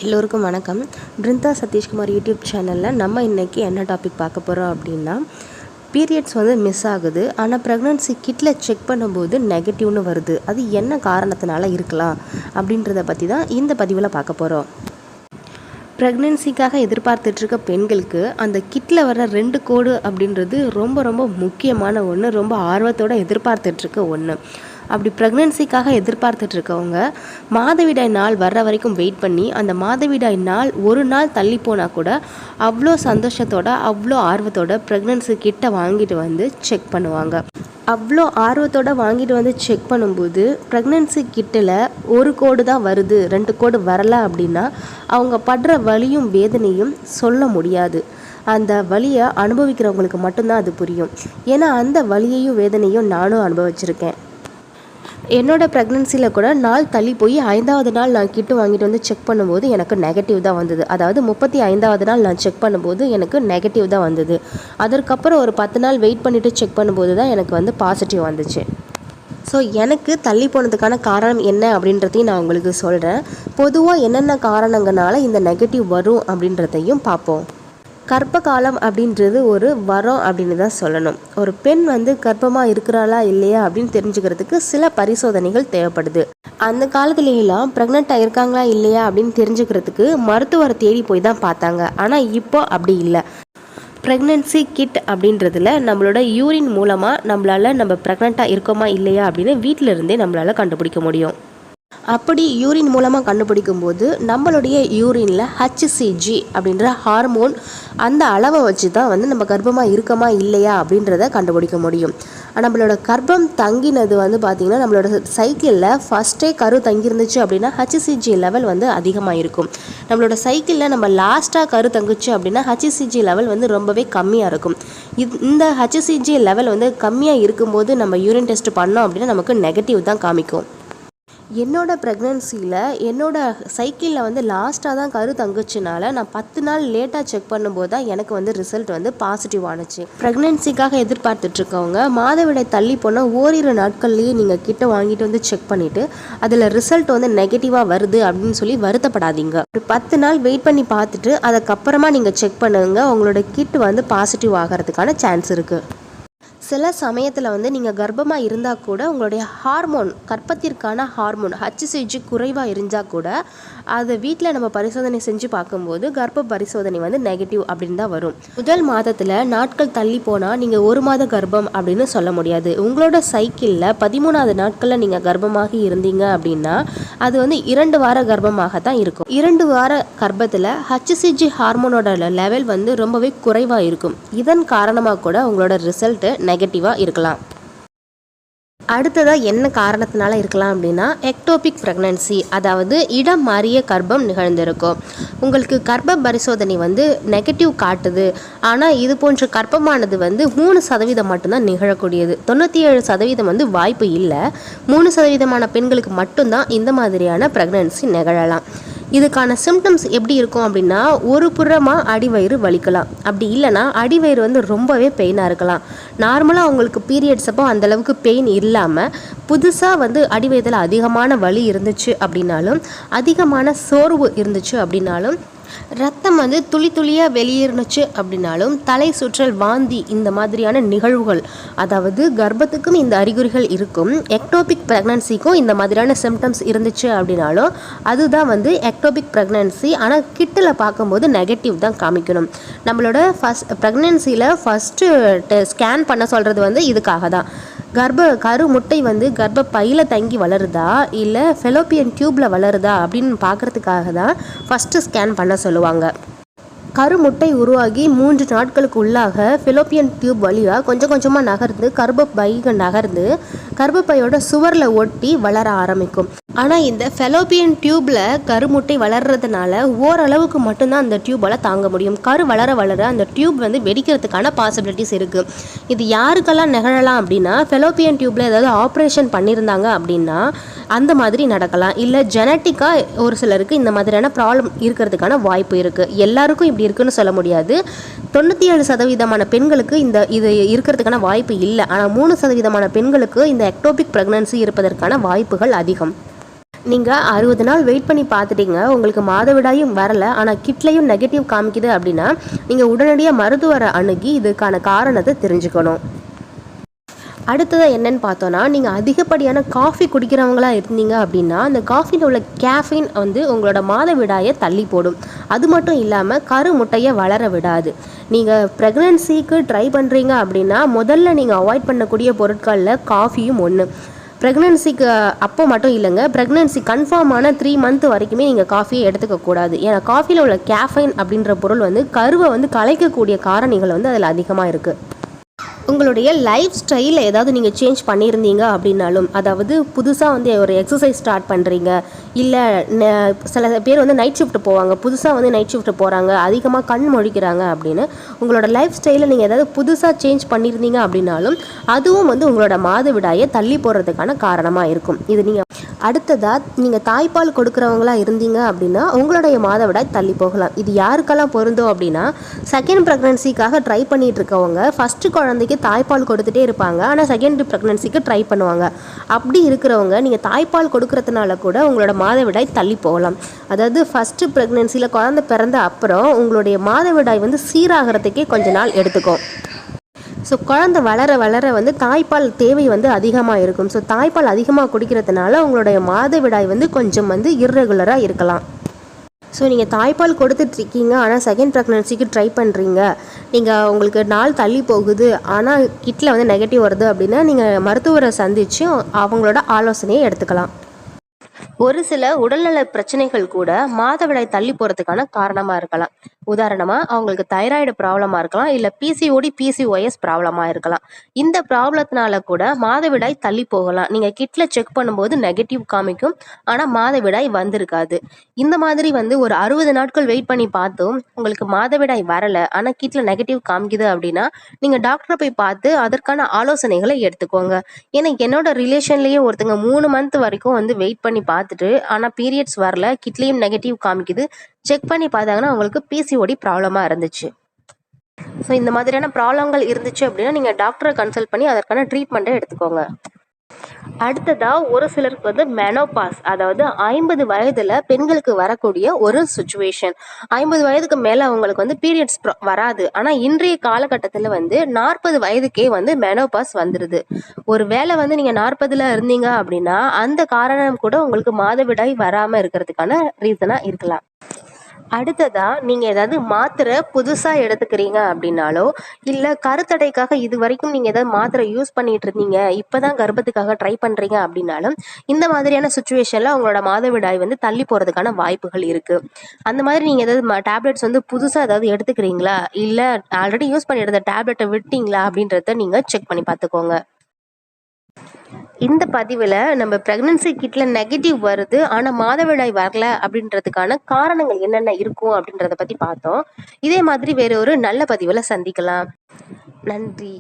எல்லோருக்கும் வணக்கம். பிருந்தா சதீஷ்குமார் யூடியூப் சேனலில் நம்ம இன்றைக்கி என்ன டாபிக் பார்க்க போகிறோம் அப்படின்னா, பீரியட்ஸ் மிஸ் ஆகுது. ஆனால் ப்ரெக்னன்சி கிட்டில் செக் பண்ணும்போது நெகட்டிவ்னு வருது. அது என்ன காரணத்தினால இருக்கலாம் அப்படின்றத பற்றி தான் இந்த பதிவில் பார்க்க போகிறோம். ப்ரெக்னென்சிக்காக எதிர்பார்த்துட்ருக்க பெண்களுக்கு அந்த கிட்டில் வர 2 கோடு அப்படின்றது ரொம்ப ரொம்ப முக்கியமான ஒன்று, ரொம்ப ஆர்வத்தோடு எதிர்பார்த்துட்ருக்க ஒன்று. அப்படி ப்ரெக்னென்சிக்காக எதிர்பார்த்துட்ருக்கவங்க மாதவிடாய் நாள் வர்ற வரைக்கும் வெயிட் பண்ணி, அந்த மாதவிடாய் நாள் ஒரு நாள் தள்ளி போனால் கூட அவ்வளோ சந்தோஷத்தோட அவ்வளோ ஆர்வத்தோட ப்ரெக்னென்சி கிட்டை வாங்கிட்டு வந்து செக் பண்ணுவாங்க. அவ்வளோ ஆர்வத்தோடு வாங்கிட்டு வந்து செக் பண்ணும்போது ப்ரெக்னென்சி கிட்டில் 1 கோடு தான் வருது, 2 கோடு வரலை அப்படின்னா அவங்க படுற வலியும் வேதனையும் சொல்ல முடியாது. அந்த வலியை அனுபவிக்கிறவங்களுக்கு மட்டும்தான் அது புரியும். ஏன்னா அந்த வலியையும் வேதனையும் நானும் அனுபவிச்சிருக்கேன். என்னோடய ப்ரெக்னென்சியில் கூட நாள் தள்ளி போய் 5வது நாள் நான் கிட்டு வாங்கிட்டு வந்து செக் பண்ணும்போது எனக்கு நெகட்டிவ் தான் வந்தது. அதாவது 35வது நாள் நான் செக் பண்ணும்போது எனக்கு நெகட்டிவ் தான் வந்தது. அதற்கப்புறம் ஒரு 10 நாள் வெயிட் பண்ணிவிட்டு செக் பண்ணும்போது தான் எனக்கு பாசிட்டிவ் வந்துச்சு. ஸோ எனக்கு தள்ளி போனதுக்கான காரணம் என்ன அப்படின்றதையும் நான் உங்களுக்கு சொல்கிறேன். பொதுவாக என்னென்ன காரணங்களால இந்த நெகட்டிவ் வரும் அப்படின்றதையும் பார்ப்போம். கர்ப்ப காலம் அப்படின்றது ஒரு வரம் அப்படின்னு தான் சொல்லணும். ஒரு பெண் கர்ப்பமாக இருக்கிறாளா இல்லையா அப்படின்னு தெரிஞ்சுக்கிறதுக்கு சில பரிசோதனைகள் தேவைப்படுது. அந்த காலத்துலேயெல்லாம் ப்ரெக்னெண்ட்டாக இருக்காங்களா இல்லையா அப்படின்னு தெரிஞ்சுக்கிறதுக்கு மருத்துவரை தேடி போய் தான் பார்த்தாங்க. ஆனால் இப்போ அப்படி இல்லை. ப்ரெக்னென்சி கிட் அப்படின்றதுல நம்மளோட யூரின் மூலமாக நம்ம ப்ரெக்னெண்ட்டாக இருக்கோமா இல்லையா அப்படின்னு வீட்டில் இருந்தே நம்மளால் கண்டுபிடிக்க முடியும். அப்படி யூரின் மூலமாக கண்டுபிடிக்கும் போது நம்மளுடைய யூரினில் HCG அப்படின்ற ஹார்மோன் அந்த அளவை வச்சு தான் நம்ம கர்ப்பமாக இருக்கோமா இல்லையா அப்படின்றத கண்டுபிடிக்க முடியும். நம்மளோட கர்ப்பம் தங்கினது பார்த்திங்கன்னா நம்மளோட சைக்கிளில் ஃபஸ்ட்டே கரு தங்கியிருந்துச்சு அப்படின்னா HCG லெவல் அதிகமாக இருக்கும். நம்மளோட சைக்கிளில் நம்ம லாஸ்ட்டாக கரு தங்குச்சு அப்படின்னா HCG லெவல் ரொம்பவே கம்மியாக இருக்கும். இந்த HCG லெவல் கம்மியாக இருக்கும்போது நம்ம யூரின் டெஸ்ட் பண்ணோம் அப்படின்னா நமக்கு நெகட்டிவ் தான் காமிக்கும். என்னோடய ப்ரெக்னென்சியில் என்னோடய சைக்கிளில் லாஸ்ட்டாக தான் கரு தங்குச்சுனால நான் 10 நாள் லேட்டாக செக் பண்ணும்போது தான் எனக்கு ரிசல்ட் பாசிட்டிவ் ஆனுச்சு. ப்ரெக்னென்சிக்காக எதிர்பார்த்துட்ருக்கவங்க மாதவிடாய் தள்ளி போனால் ஓரிரு நாட்கள்லேயே நீங்கள் கிட்ட வாங்கிட்டு செக் பண்ணிவிட்டு அதில் ரிசல்ட் நெகட்டிவாக வருது அப்படின்னு சொல்லி வருத்தப்படாதீங்க. ஒரு 10 நாள் வெயிட் பண்ணி பார்த்துட்டு அதுக்கப்புறமா நீங்கள் செக் பண்ணுங்க. உங்களோட கிட் பாசிட்டிவ் ஆகிறதுக்கான சான்ஸ் இருக்குது. சில சமயத்தில் நீங்கள் கர்ப்பமாக இருந்தால் கூட உங்களுடைய ஹார்மோன், கர்ப்பத்திற்கான ஹார்மோன் HCG குறைவாக இருந்தால் கூட அதை வீட்டில் நம்ம பரிசோதனை செஞ்சு பார்க்கும்போது கர்ப்ப பரிசோதனை நெகட்டிவ் அப்படின்னு தான் வரும். முதல் மாதத்தில் நாட்கள் தள்ளி போனால் நீங்கள் 1 மாத கர்ப்பம் அப்படின்னு சொல்ல முடியாது. உங்களோட சைக்கிளில் 13வது நாட்களில் நீங்கள் கர்ப்பமாக இருந்தீங்க அப்படின்னா அது 2 வார கர்ப்பமாக தான் இருக்கும். 2 வார கர்ப்பத்தில் HCG ஹார்மோனோட லெவல் ரொம்பவே குறைவாக இருக்கும். இதன் காரணமாக கூட உங்களோட ரிசல்ட்டு நெகட்டிவாக இருக்கலாம். அடுத்ததாக என்ன காரணத்தினால இருக்கலாம் அப்படின்னா, எக்டோபிக் ப்ரெக்னன்சி, அதாவது இடம் மாறிய கர்ப்பம் நிகழ்ந்திருக்கும். உங்களுக்கு கர்ப்ப பரிசோதனை நெகட்டிவ் காட்டுது. ஆனால் இது போன்ற கர்ப்பமானது 3% மட்டும்தான் நிகழக்கூடியது. 97% வாய்ப்பு இல்லை. 3% பெண்களுக்கு மட்டும்தான் இந்த மாதிரியான ப்ரெக்னன்சி நிகழலாம். இதுக்கான சிம்டம்ஸ் எப்படி இருக்கும் அப்படின்னா, ஒரு புறமாக அடிவயிறு வலிக்கலாம். அப்படி இல்லைனா அடிவயிறு ரொம்பவே பெயினாக இருக்கலாம். நார்மலாக உங்களுக்கு பீரியட்ஸ் அப்போ அந்தளவுக்கு பெயின் இல்லாமல் புதுசாக அடிவயிற்றில் அதிகமான வலி இருந்துச்சு அப்படின்னாலும், அதிகமான சோர்வு இருந்துச்சு அப்படின்னாலும், ரத்தம் துளி துளியாக வெளியேறுனுச்சு அப்படின்னாலும், தலை சுற்றல், வாந்தி, இந்த மாதிரியான நிகழ்வுகள், அதாவது கர்ப்பத்துக்கும் இந்த அறிகுறிகள் இருக்கும். எக்டோபிக் ப்ரெக்னன்சிக்கும் இந்த மாதிரியான சிம்டம்ஸ் இருந்துச்சு அப்படின்னாலும் அதுதான் எக்டோபிக் ப்ரெக்னன்சி. ஆனால் கிட்டில் பார்க்கும்போது நெகட்டிவ் தான் காமிக்கணும். நம்மளோட ப்ரெக்னன்சியில் ஃபஸ்ட்டு ஸ்கேன் பண்ண சொல்கிறது இதுக்காக தான். கரு முட்டை கர்ப்ப பையில் தங்கி வளருதா இல்லை ஃபெலோப்பியன் டியூப்பில் வளருதா அப்படின்னு பார்க்குறதுக்காக தான் ஃபஸ்ட்டு ஸ்கேன் பண்ண சொல்லுவாங்க. கருமுட்டை உருவாகி 3 நாட்களுக்கு உள்ளாக ஃபெலோப்பியன் டியூப் வழியாக கொஞ்சம் கொஞ்சமாக நகர்ந்து கர்ப்பப்பைக்கு நகர்ந்து கர்ப்பப்பையோட சுவரில் ஒட்டி வளர ஆரம்பிக்கும். ஆனால் இந்த ஃபெலோப்பியன் டியூப்பில் கருமுட்டை வளர்றதுனால ஓரளவுக்கு மட்டும்தான் அந்த டியூப்பால் தாங்க முடியும். கரு வளர வளர அந்த டியூப் வெடிக்கிறதுக்கான பாசிபிலிட்டிஸ் இருக்குது. இது யாருக்கெல்லாம் நிகழலாம் அப்படின்னா, ஃபெலோப்பியன் டியூப்பில் ஏதாவது ஆப்ரேஷன் பண்ணியிருந்தாங்க அப்படின்னா அந்த மாதிரி நடக்கலாம். இல்லை ஜெனட்டிக்காக ஒரு சிலருக்கு இந்த மாதிரியான ப்ராப்ளம் இருக்கிறதுக்கான வாய்ப்பு இருக்குது. எல்லாருக்கும் இப்படி இருக்குன்னு சொல்ல முடியாது. 97% பெண்களுக்கு இது இருக்கிறதுக்கான வாய்ப்பு இல்லை. ஆனால் 3% பெண்களுக்கு இந்த எக்டோபிக் ப்ரெக்னன்சி இருப்பதற்கான வாய்ப்புகள் அதிகம். நீங்கள் 60 நாள் வெயிட் பண்ணி பார்த்துட்டீங்க, உங்களுக்கு மாதவிடாயும் வரல, ஆனால் கிட்லையும் நெகட்டிவ் காமிக்குது அப்படின்னா நீங்கள் உடனடியாக மருத்துவரை அணுகி இதுக்கான காரணத்தை தெரிஞ்சுக்கணும். அடுத்ததாக என்னன்னு பார்த்தோன்னா, நீங்கள் அதிகப்படியான காஃபி குடிக்கிறவங்களா இருந்தீங்க அப்படின்னா அந்த காஃபியில் உள்ள கேஃபீன் வந்து உங்களோட மாதவிடாயை தள்ளி போடும். அது மட்டும் இல்லாமல் கரு முட்டையை வளர விடாது. நீங்கள் ப்ரெக்னன்சிக்கு ட்ரை பண்ணுறீங்க அப்படின்னா முதல்ல நீங்கள் அவாய்ட் பண்ணக்கூடிய பொருட்களில் காஃபியும் ஒன்று. ப்ரெக்னன்சிக்கு அப்போ மட்டும் இல்லைங்க, ப்ரெக்னன்சி கன்ஃபார்ம் ஆன 3 மந்த் வரைக்குமே நீங்கள் காஃபியை எடுத்துக்கக்கூடாது. ஏன்னா காஃபியில் உள்ள கேஃபைன் அப்படின்ற பொருள் வந்து கருவை வந்து கலைக்கக்கூடிய காரணிகள் வந்து அதில் அதிகமாக இருக்குது. உங்களுடைய லைஃப் ஸ்டைலில் ஏதாவது நீங்கள் சேஞ்ச் பண்ணியிருந்தீங்க அப்படின்னாலும், அதாவது புதுசாக வந்து ஒரு எக்ஸசைஸ் ஸ்டார்ட் பண்ணுறீங்க, இல்லை சில பேர் வந்து நைட் ஷிஃப்ட் போவாங்க, புதுசாக வந்து நைட் ஷிஃப்ட் போகிறாங்க, அதிகமாக கண் முழிக்கிறாங்க அப்படின்னு உங்களோட லைஃப் ஸ்டைலில் நீங்கள் ஏதாவது புதுசாக சேஞ்ச் பண்ணியிருந்தீங்க அப்படின்னாலும் அதுவும் வந்து உங்களோட மாதவிடாயை தள்ளி போடுறதுக்கான காரணமாக இருக்கும். இது நீங்கள் அடுத்ததாக நீங்கள் தாய்ப்பால் கொடுக்குறவங்களா இருந்தீங்க அப்படின்னா உங்களுடைய மாதவிடாய் தள்ளி போகலாம். இது யாருக்கெல்லாம் பொருந்தும் அப்படின்னா, செகண்ட் ப்ரெக்னன்சிக்காக ட்ரை பண்ணிட்டு இருக்கவங்க ஃபஸ்ட்டு குழந்தைக்கு தாய்ப்பால் கொடுத்துட்டே இருப்பாங்க, ஆனால் செகண்ட் ப்ரெக்னன்சிக்கு ட்ரை பண்ணுவாங்க. அப்படி இருக்கிறவங்க நீங்கள் தாய்ப்பால் கொடுக்கறதுனால கூட உங்களோட மாதவிடாய் தள்ளி போகலாம். அதாவது ஃபஸ்ட்டு ப்ரெக்னன்சியில் குழந்தை பிறந்த அப்புறம் உங்களுடைய மாதவிடாய் வந்து சீராகிறதுக்கே கொஞ்ச நாள் எடுத்துக்கும். ஸோ குழந்தை வளர வளர வந்து தாய்ப்பால் தேவை வந்து அதிகமாக இருக்கும். ஸோ தாய்ப்பால் அதிகமாக குடிக்கிறதுனால உங்களுடைய மாதவிடாய் வந்து கொஞ்சம் வந்து இர்ரெகுலராக இருக்கலாம். ஸோ நீங்கள் தாய்ப்பால் கொடுத்துட்ருக்கீங்க, ஆனால் செகண்ட் ப்ரெக்னன்சிக்கு ட்ரை பண்ணுறீங்க, நீங்கள் உங்களுக்கு நாள் தள்ளி போகுது, ஆனால் கிட்டில் வந்து நெகட்டிவ் வருது அப்படின்னா நீங்கள் மருத்துவரை சந்தித்து அவங்களோட ஆலோசனையை எடுத்துக்கலாம். ஒரு சில உடல்நல பிரச்சனைகள் கூட மாதவிடாய் தள்ளி போகிறதுக்கான காரணமாக இருக்கலாம். உதாரணமாக அவங்களுக்கு தைராய்டு ப்ராப்ளமாக இருக்கலாம், இல்லை பிசிஓடி பிசிஓஎஸ் ப்ராப்ளமாக இருக்கலாம். இந்த ப்ராப்ளத்தினால கூட மாதவிடாய் தள்ளி போகலாம். நீங்கள் கிட்டில் செக் பண்ணும்போது நெகட்டிவ் காமிக்கும், ஆனால் மாதவிடாய் வந்திருக்காது. இந்த மாதிரி வந்து ஒரு 60 நாட்கள் வெயிட் பண்ணி பார்த்தும் உங்களுக்கு மாதவிடாய் வரலை, ஆனால் கிட்டில் நெகட்டிவ் காமிக்குது அப்படின்னா நீங்கள் டாக்டரை போய் பார்த்து அதற்கான ஆலோசனைகளை எடுத்துக்கோங்க. ஏன்னா என்னோட ரிலேஷன்லேயே ஒருத்தங்க 3 மந்த் வரைக்கும் வந்து வெயிட் பண்ணி பார்த்துட்டு ஆனால் பீரியட்ஸ் வரல, கிட்லேயும் நெகட்டிவ் காமிக்குது, செக் பண்ணி பார்த்தாங்கன்னா அவங்களுக்கு பிசிஓடி ப்ராப்ளமாக இருந்துச்சு. ஸோ இந்த மாதிரியான ப்ராப்ளங்கள் இருந்துச்சு அப்படின்னா நீங்கள் டாக்டரை கன்சல்ட் பண்ணி அதற்கான ட்ரீட்மெண்ட்டை எடுத்துக்கோங்க. அடுத்ததா ஒரு சிலருக்கு வந்து மெனோபாஸ், அதாவது 50 வயதுல பெண்களுக்கு வரக்கூடிய ஒரு சுச்சுவேஷன். 50 வயதுக்கு மேல அவங்களுக்கு வந்து பீரியட்ஸ் வராது, ஆனா இன்றைய காலகட்டத்துல வந்து 40 வயதுக்கே வந்து மெனோபாஸ் வந்துருது. ஒரு வேளை வந்து நீங்க 40ல இருந்தீங்க அப்படின்னா அந்த காரணம் கூட உங்களுக்கு மாதவிடாய் வராம இருக்கிறதுக்கான ரீசனா இருக்கலாம். அடுத்ததா நீங்க ஏதாவது மாத்திரை புதுசா எடுத்துக்கிறீங்க அப்படின்னாலோ, இல்ல கருத்தடைக்காக இது வரைக்கும் நீங்க ஏதாவது மாத்திரை யூஸ் பண்ணிட்டு இருந்தீங்க, இப்பதான் கர்ப்பத்துக்காக ட்ரை பண்றீங்க அப்படின்னாலும் இந்த மாதிரியான சுச்சுவேஷன்ல உங்களோட மாதவிடாய் வந்து தள்ளி போறதுக்கான வாய்ப்புகள் இருக்கு. அந்த மாதிரி நீங்க ஏதாவது டேப்லெட்ஸ் வந்து புதுசா ஏதாவது எடுத்துக்கிறீங்களா, இல்ல ஆல்ரெடி யூஸ் பண்ணிட்டு இருந்த டேப்லெட்டை விட்டீங்களா அப்படின்றத நீங்க செக் பண்ணி பார்த்துக்கோங்க. இந்த பதிவில் நம்ம ப்ரெக்னன்சி கிட்ல நெகட்டிவ் வருது ஆனால் மாதவிடாய் வரல அப்படின்றதுக்கான காரணங்கள் என்னென்ன இருக்கும் அப்படின்றத பற்றி பார்த்தோம். இதே மாதிரி வேற ஒரு நல்ல பதிவில் சந்திக்கலாம். நன்றி.